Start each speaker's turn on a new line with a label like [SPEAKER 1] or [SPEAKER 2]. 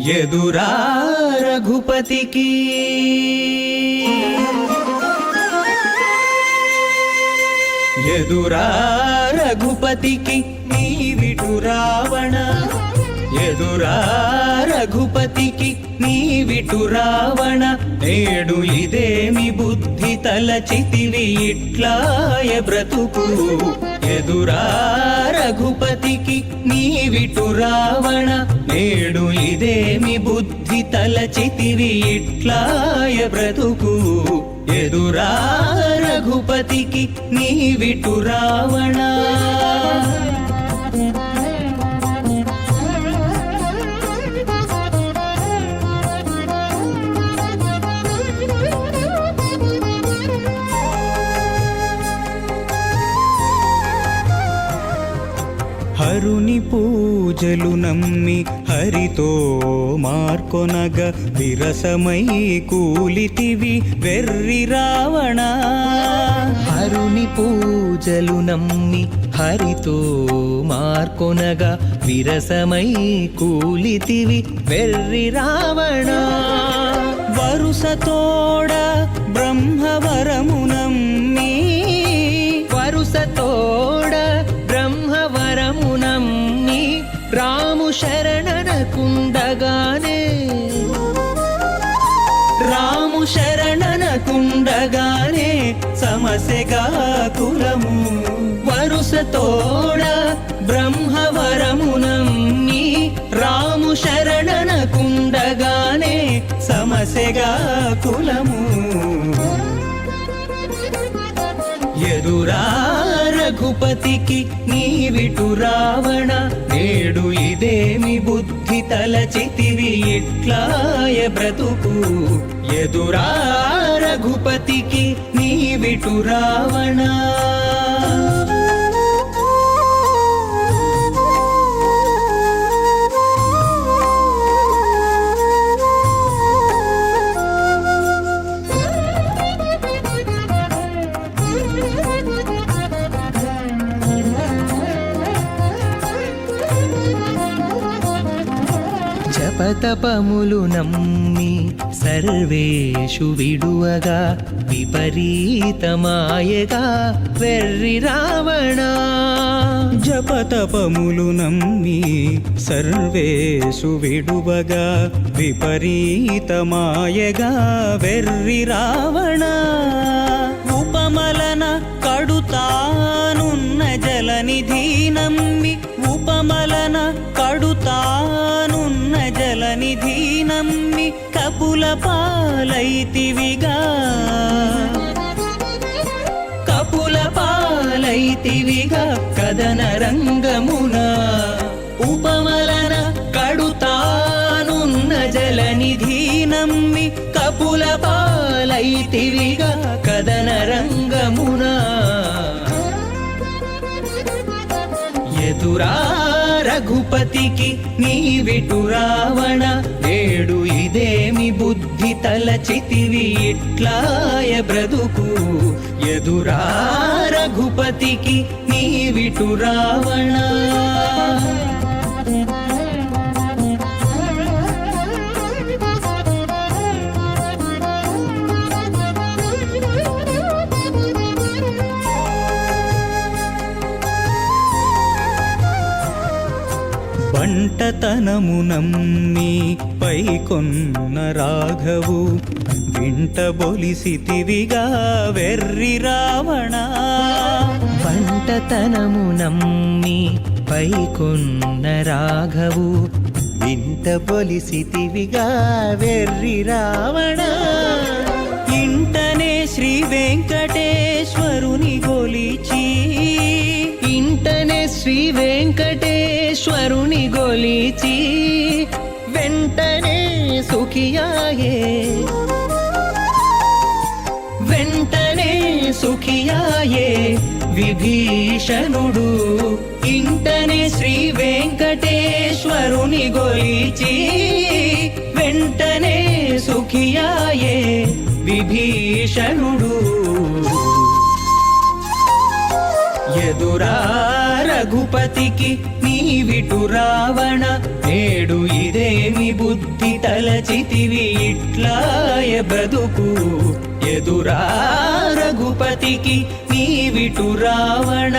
[SPEAKER 1] ఎదురా రఘుపతికి ఎదురా రఘుపతికి నీవిటు రావణ ఎదురా రఘుపతికి నీవిటు రావణ నేడు ఇదేమి బుద్ధి తలచితివి ఇట్లాయ బ్రతుకు ఎదురా రఘుపతికి నీవిటు రావణ నేడు ఇదేమి బుద్ధి తలచితివి ఇట్లాయ బ్రతుకు ఎదురా రఘుపతికి నీవిటు రావణ హరుని పూజలు నమ్మి హరితో మార్కొనగ విరసమై కూలితివి వెర్రి రావణ
[SPEAKER 2] హరుని పూజలు నమ్మి హరితో మార్కొనగా విరసమై కూలితివి వెర్రి రావణ
[SPEAKER 1] వరుసతోడ బ్రహ్మవరము నమ్మి
[SPEAKER 2] వరుసతోడ బ్రహ్మవరము నమ్మి రాము శరణనకుండగానే
[SPEAKER 1] రాము శరణనకుండగానే సమస్యగా కులము వరుసతోడ బ్రహ్మవరము నమ్మి రాము శరణనకుండగానే సమస్యగా కులము ఎదురా రఘుపతికి నీవిటు రావణ నేడు ఇదేమి బుద్ధి తలచితివి ఇట్లాయ బ్రతుకు ఎదురా రఘుపతికి నీవిటు రావణ
[SPEAKER 2] జపతపములు నమ్మి సర్వేషు విడువగా విపరీతమాయగా వెర్రి రావణ
[SPEAKER 1] జపతపములు నమ్మి సర్వేషు విడువగా విపరీతమాయగా వెర్రి రావణ ఉపమలన కడుతానున్న జలనిధి నమ్మి ఉపమలన కడుతానున్న జలనిధి నమ్మి కపుల పాలైతివిగా కపుల పాలైతివిగా కదన రంగమున ఉపమలన కడుతానున్న జలనిధి నమ్మి కపుల పాలైతివిగా కదన రంగమున ఎదురా రఘుపతికి నీవిటు రావణ నేడు ఇదేమి బుద్ధి తలచితివి ఇట్లాయ బ్రతుకు ఎదురా రఘుపతికి నీవిటు రావణ బంటతనము నమ్మి పైకొన్న రాఘవు వింట బొలిసితివిగా వెర్రి రావణ
[SPEAKER 2] పంటతనము నమ్మి పైకొన్న రాఘవు వింట బొలిసితివిగా వెర్రి రావణ
[SPEAKER 1] ఇంటనే శ్రీ వెంకటేశ్వరుని గొలిచి
[SPEAKER 2] ఇంటనే శ్రీ వెంకటేశ్వరుని గొలిచి వెంటనే సుఖియాయే
[SPEAKER 1] వెంటనే సుఖియాయే విభీషణుడు ఇంటనే శ్రీ వెంకటేశ్వరుని గొలిచి వెంటనే సుఖియాయే విభీషణుడు ఎదురా రఘుపతికి నీవిటు రావణ నేడు ఇదేమి బుద్ధి తలచితివి ఇట్లాయ బ్రతుకు ఎదురా రఘుపతికి నీవిటు రావణ